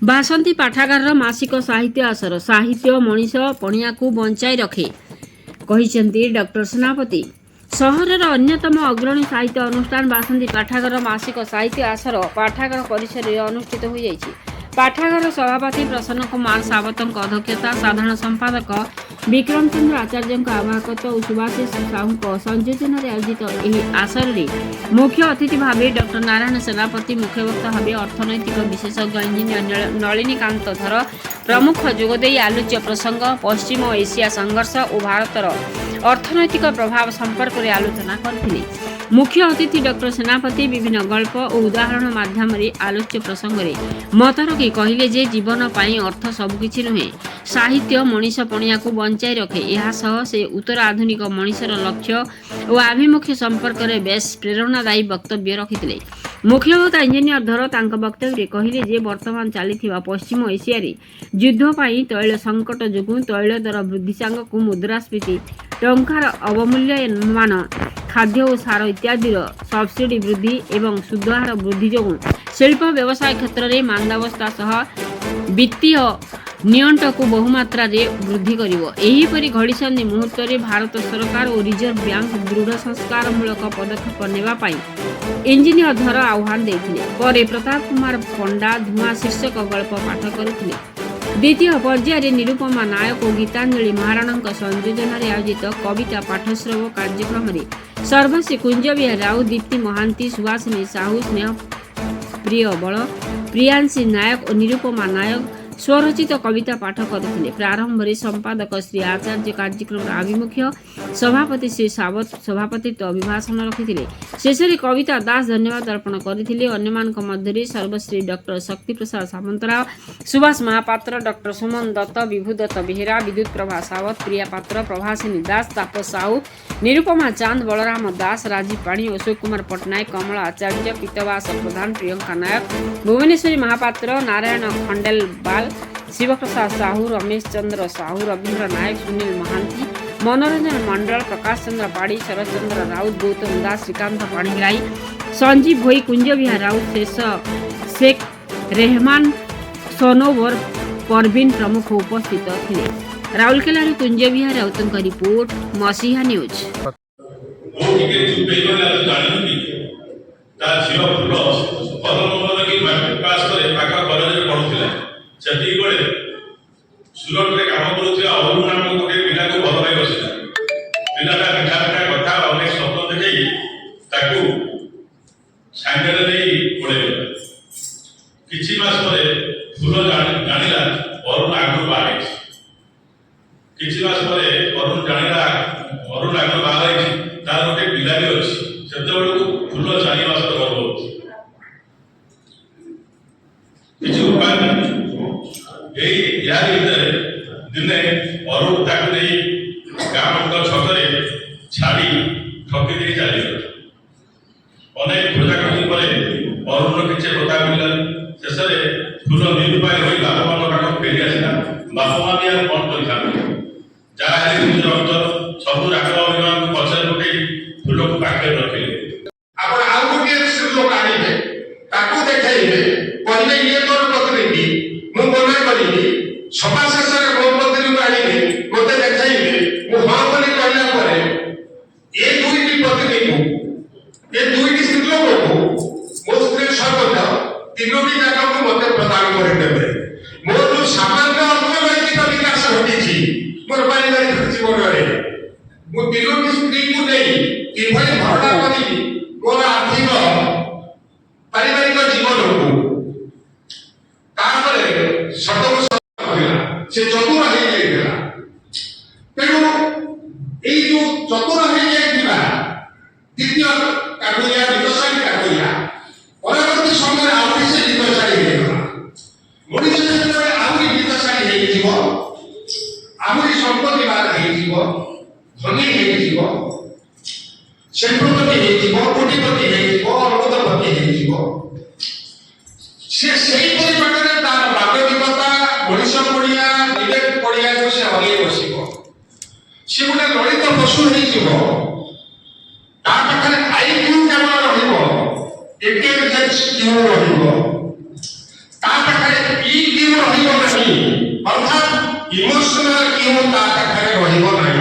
ବାସନ୍ତୀ ପାଠାଗାରର ମାସିକ ସାହିତ୍ୟ ଆସର ସାହିତ୍ୟ ମଣିଷ ପଣିଆକୁ ବଞ୍ଚାଇ ରଖେ କହିଛନ୍ତି ଡକ୍ଟର ସେନାପତି। ସହରର ଅନ୍ୟତମ ଅଗ୍ରଣୀ ସାହିତ୍ୟ ଅନୁଷ୍ଠାନ ବାସନ୍ତୀ ପାଠାଗାରର ମାସିକ ସାହିତ୍ୟ ଆସର ପାଠାଗାର ପରିସରରେ ଅନୁଷ୍ଠିତ ହୋଇଯାଇଛି। ପାଠାଗାର ସଭାପତି ପ୍ରସନ୍ନ କୁମାର ସାବତଙ୍କ ଅଧ୍ୟକ୍ଷତା, ସାଧାରଣ ସମ୍ପାଦକ ବିକ୍ରମ ଚନ୍ଦ୍ର ଆଚାର୍ଯ୍ୟଙ୍କ ଆବାହକତ୍ୱ ଓ ସୁଭାଶିଷ ସାହୁଙ୍କ ସଂଯୋଜନାରେ ଆୟୋଜିତ ଏହି ଆସରରେ ମୁଖ୍ୟ ଅତିଥି ଭାବେ ଡକ୍ଟର ନାରାୟଣ ସେନାପତି, ମୁଖ୍ୟ ବକ୍ତା ଭାବେ ଅର୍ଥନୈତିକ ବିଶେଷଜ୍ଞ ଇଞ୍ଜିନିୟର ନଳିନୀକାନ୍ତ ଧର ପ୍ରମୁଖ ଯୋଗଦେଇ ଆଲୋଚ୍ୟ ପ୍ରସଙ୍ଗ ପଶ୍ଚିମ ଏସିଆ ସଂଘର୍ଷ ଓ ଭାରତର ଅର୍ଥନୈତିକ ପ୍ରଭାବ ସମ୍ପର୍କରେ ଆଲୋଚନା କରିଥିଲେ। ମୁଖ୍ୟ ଅତିଥି ଡକ୍ଟର ସେନାପତି ବିଭିନ୍ନ ଗଳ୍ପ ଓ ଉଦାହରଣ ମାଧ୍ୟମରେ ଆଲୋଚ୍ୟ ପ୍ରସଙ୍ଗରେ ମତ ରଖି କହିଲେ ଯେ ଜୀବନ ପାଇଁ ଅର୍ଥ ସବୁକିଛି ନୁହେଁ। ସାହିତ୍ୟ ମଣିଷ ପଣିଆକୁ ବଞ୍ଚାଇ ରଖେ। ଏହା ସହ ସେ ଉତ୍ତର ଆଧୁନିକ ମଣିଷର ଲକ୍ଷ୍ୟ ଓ ଆଭିମୁଖ୍ୟ ସମ୍ପର୍କରେ ବେଶ୍ ପ୍ରେରଣାଦାୟୀ ବକ୍ତବ୍ୟ ରଖିଥିଲେ। ମୁଖ୍ୟ ବକ୍ତା ଇଞ୍ଜିନିୟର ଧର ତାଙ୍କ ବକ୍ତବ୍ୟରେ କହିଲେ ଯେ ବର୍ତ୍ତମାନ ଚାଲିଥିବା ପଶ୍ଚିମ ଏସିଆରେ ଯୁଦ୍ଧ ପାଇଁ ତୈଳ ସଙ୍କଟ ଯୋଗୁଁ ତୈଳ ଦର ବୃଦ୍ଧି ସାଙ୍ଗକୁ ମୁଦ୍ରାସ୍ଫୀତି, ଟଙ୍କାର ଅବମୂଲ୍ୟମାନ, ଖାଦ୍ୟ ଓ ସାର ଇତ୍ୟାଦିର ସବସିଡି ବୃଦ୍ଧି ଏବଂ ସୁଧହାର ବୃଦ୍ଧି ଯୋଗୁଁ ଶିଳ୍ପ ବ୍ୟବସାୟ କ୍ଷେତ୍ରରେ ମାନ୍ଦାବସ୍ଥା ସହ ବିତ୍ତୀୟ ନିଅଣ୍ଟକୁ ବହୁମାତ୍ରାରେ ବୃଦ୍ଧି କରିବ। ଏହିପରି ଘଡ଼ିସନ୍ଧି ମୁହୂର୍ତ୍ତରେ ଭାରତ ସରକାର ଓ ରିଜର୍ଭ ବ୍ୟାଙ୍କ ଦୃଢ଼ ସଂସ୍କାରମୂଳକ ପଦକ୍ଷେପ ନେବା ପାଇଁ ଇଞ୍ଜିନିୟର ଧର ଆହ୍ୱାନ ଦେଇଥିଲେ। ପରେ ପ୍ରତାପ କୁମାର ପଣ୍ଡା ଧୂଆଁ ଶୀର୍ଷକ ଗଳ୍ପ ପାଠ କରିଥିଲେ। ଦ୍ୱିତୀୟ ପର୍ଯ୍ୟାୟରେ ନିରୁପମା ନାୟକ ଓ ଗୀତାଞ୍ଜଳି ମହାରାଣାଙ୍କ ସଂଯୋଜନାରେ ଆୟୋଜିତ କବିତା ପାଠଶ୍ରବ କାର୍ଯ୍ୟକ୍ରମରେ ସର୍ବଶ୍ରୀ କୁଞ୍ଜବିହାରୀ ରାଉତ, ଦୀପ୍ତି ମହାନ୍ତି, ସୁଭାଷିନୀ ସାହୁ, ସ୍ନେହ ପ୍ରିୟ ବଳ, ପ୍ରିୟାଂଶୀ ନାୟକ ଓ ନିରୁପମା ନାୟକ ସ୍ୱରଚିତ କବିତା ପାଠ କରିଥିଲେ। ପ୍ରାରମ୍ଭରେ ସମ୍ପାଦକ ଶ୍ରୀ ଆଚାର୍ଯ୍ୟ କାର୍ଯ୍ୟକ୍ରମର ଆଭିମୁଖ୍ୟ, ସଭାପତି ଶ୍ରୀ ସାବତ ସଭାପତିତ୍ୱ ଅଭିଭାଷଣ ରଖିଥିଲେ। ଶେଷରେ କବିତା ଦାସ ଧନ୍ୟବାଦ ଅର୍ପଣ କରିଥିଲେ। ଅନ୍ୟମାନଙ୍କ ମଧ୍ୟରେ ସର୍ବଶ୍ରୀ ଡକ୍ଟର ଶକ୍ତିପ୍ରସାଦ ସାମନ୍ତରାୟ, ସୁଭାଷ ମହାପାତ୍ର, ଡକ୍ଟର ସୁମନ ଦତ୍ତ, ବିଭୁ ଦତ୍ତ ବେହେରା, ବିଦ୍ୟୁତ ପ୍ରଭା ସାବତ, ପ୍ରିୟା ପାତ୍ର, ପ୍ରଭାସିନୀ ଦାସ, ତାପସ ସାହୁ, ନିରୁପମା ଚାନ୍ଦ, ବଳରାମ ଦାସ, ରାଜୀବ ପାଣି, ଅଶୋକ କୁମାର ପଟ୍ଟନାୟକ, କମଳ ଆଚାର୍ଯ୍ୟ, ପୀତବାସ ପ୍ରଧାନ, ପ୍ରିୟଙ୍କା ନାୟକ, ଭୁବନେଶ୍ୱରୀ ମହାପାତ୍ର, ନାରାୟଣ ଖଣ୍ଡେଲବାଲ, ଶିବପ୍ରସାଦ ସାହୁ, ରମେଶ ଚନ୍ଦ୍ର ସାହୁ, ରବୀନ୍ଦ୍ର ନାୟକ, ସୁନୀଲ ମହାନ୍ତି, ମନୋରଞ୍ଜନ ମଣ୍ଡଳ, ପ୍ରକାଶ ଚନ୍ଦ୍ର ପାଢ଼ୀ, ଶରତ ଚନ୍ଦ୍ର ରାଉତ, ଗୌତମ ଦାସ, ଶ୍ରୀକାନ୍ତ ପାଣିଗ୍ରାହୀ, ସଞ୍ଜୀବ ଭୋଇ, କୁଞ୍ଜବିହାରୀ ରାଉତ, ଶେଖ ରେହମାନ, ସନୋବର ପରବିନ ପ୍ରମୁଖ ଉପସ୍ଥିତ ଥିଲେ। ରାଉରକେଲାରୁ କୁଞ୍ଜବିହାରୀ ରାଉତଙ୍କ ରିପୋର୍ଟ, ମସିହା ନ୍ୟୁଜ। ସେଠି ବେଳେ ସୁରଟରେ କାମ କରୁଥିବା ଅରୁଣ ନାମକ ଗୋଟିଏ ପିଲାକୁ ଭଲ ପାଇ ବସିଲା। ପିଲାଟା ମିଠା ମିଠା କଥା ଅନେକ ସ୍ୱପ୍ନ ଦେଖେଇ ତାକୁ ସାଙ୍ଗରେ ନେଇ ପଳେଇଗଲା। କିଛି ମାସ ପରେ ଫୁଲ ଜାଣିଲା ଅରୁଣ ଆଗରୁ ବାହା ହେଇଛି। କିଛି ମାସ ପରେ ଅରୁଣ ଜାଣିଲା ଅରୁଣ ଆଗରୁ ବାହା ହେଇଛି, ତାର ଗୋଟେ ପିଲା ବି ଅଛି। ସେତେବେଳକୁ ଫୁଲ 4 ମାସର ଗର୍ଭବତୀ। କିଛି ଉପାୟ ନାହିଁ। ଏହାରି ଭିତରେ ଦିନେ ଅରୁଣ ତାକୁ ନେଇ ଗାଁ ମୁଣ୍ଡ ଛକରେ ଛାଡ଼ି ଠକି ଦେଇ ଚାଲିଗଲା। ଅନେକ ଖୋଜାଖୋଜି ପରେ ଅରୁଣର କିଛି କଥା ମିଳିଲାନି। ଶେଷରେ ଫୁଲ ନିରୁପାୟ ହୋଇ ବାପା ମାଙ୍କ ପାଖକୁ ଫେରି ଆସିଲା। ବାପା ମା ବି ଆଉ କ'ଣ କରିଥାନ୍ତି? ଯାହା ହେଲେ ନିଜ ରକ୍ତ ସବୁ ରାଗ ଅଭିମାନକୁ ପଛରେ ପକେଇ ଫୁଲକୁ ପାଖରେ ରଖିଲେ। ଆପଣ ଆଉ ଗୋଟିଏ ଲୋକ ଆଣିବେ, ତାକୁ ଦେଖେଇବେ, କହିଲେ ଇଏ ମୋର ପ୍ରତିନିଧି, ମୁଁ ମନା କରିବି। ସଭା ଶେଷରେ ମୋ ପ୍ରତିନିଧିକୁ ଆଣିବେ, ମୋତେ ଦେଖାଇବେ, ମୁଁ ହଁ ବୋଲି କହିଲା ପରେ ଏ ଦୁଇଟି ପ୍ରତିନିଧି, ଏ ଦୁଇଟି ସ୍ତ୍ରୀ ଲୋକକୁ ମୋ ସ୍ତ୍ରୀ ସର୍ବତ 3ଟି ଯାକକୁ ମୋତେ ପ୍ରଦାନ କରିଦେବେ। ମୋର ଯୋଉ ସାମାନ୍ୟ ଅର୍ଥନୈତିକ ବିକାଶ ଘଟିଛି ମୋର ପାରିବାରିକ ଜୀବନରେ, ମୁଁ 3ଟି ସ୍ତ୍ରୀକୁ ନେଇ କିଭଳି ଭରଣା କରିବି ମୋର ଆର୍ଥିକ ପାରିବାରିକ ଜୀବନକୁ। ତାପରେ ସେ ଚତୁର ହେଇଯାଇଥିଲା। ତେଣୁ ଏଇ ଯୋଉ ଚତୁର ହେଇଯାଇଥିଲା ଦ୍ୱିତୀୟ କାକୁରିଆ, ବିତ୍ତଶାଳୀ କାକୁରିଆ, ପରବର୍ତ୍ତୀ ସମୟରେ ଆହୁରି ସେ ବିତ୍ତଶାଳୀ ହେଇଗଲା। ମଣିଷ ଯେତେବେଳେ ଆହୁରି ବିତ୍ତଶାଳୀ ହେଇଯିବ, ଆହୁରି ସମ୍ପତ୍ତିବାନ ହେଇଯିବ, ଧନୀ ହେଇଯିବ, ଶିଳ୍ପପତି ହେଇଯିବ, କୋଟିପତି ହେଇଯିବ, ଅର୍ବୁଦପତି ହେଇଯିବ, ସେ ସେଇ ପରିମାଣରେ ତାର ବାଗବିକତା, ମଣିଷ ପଡ଼ିଆ, ବିବେକ ପଡ଼ିଆକୁ ସେ ହରେଇ ବସିବ। ସେ ଗୋଟେ ଲଳିତ ପଶୁ ହେଇଯିବ। ତା ପାଖରେ IQ କେବଳ ରହିବ, ଇଣ୍ଟେଲିଜେନ୍ସ ରହିବ। ତା ପାଖରେ EQ ଇମୋସନାଲ କେଉଁ ତା ପାଖରେ ରହିବ ନାହିଁ।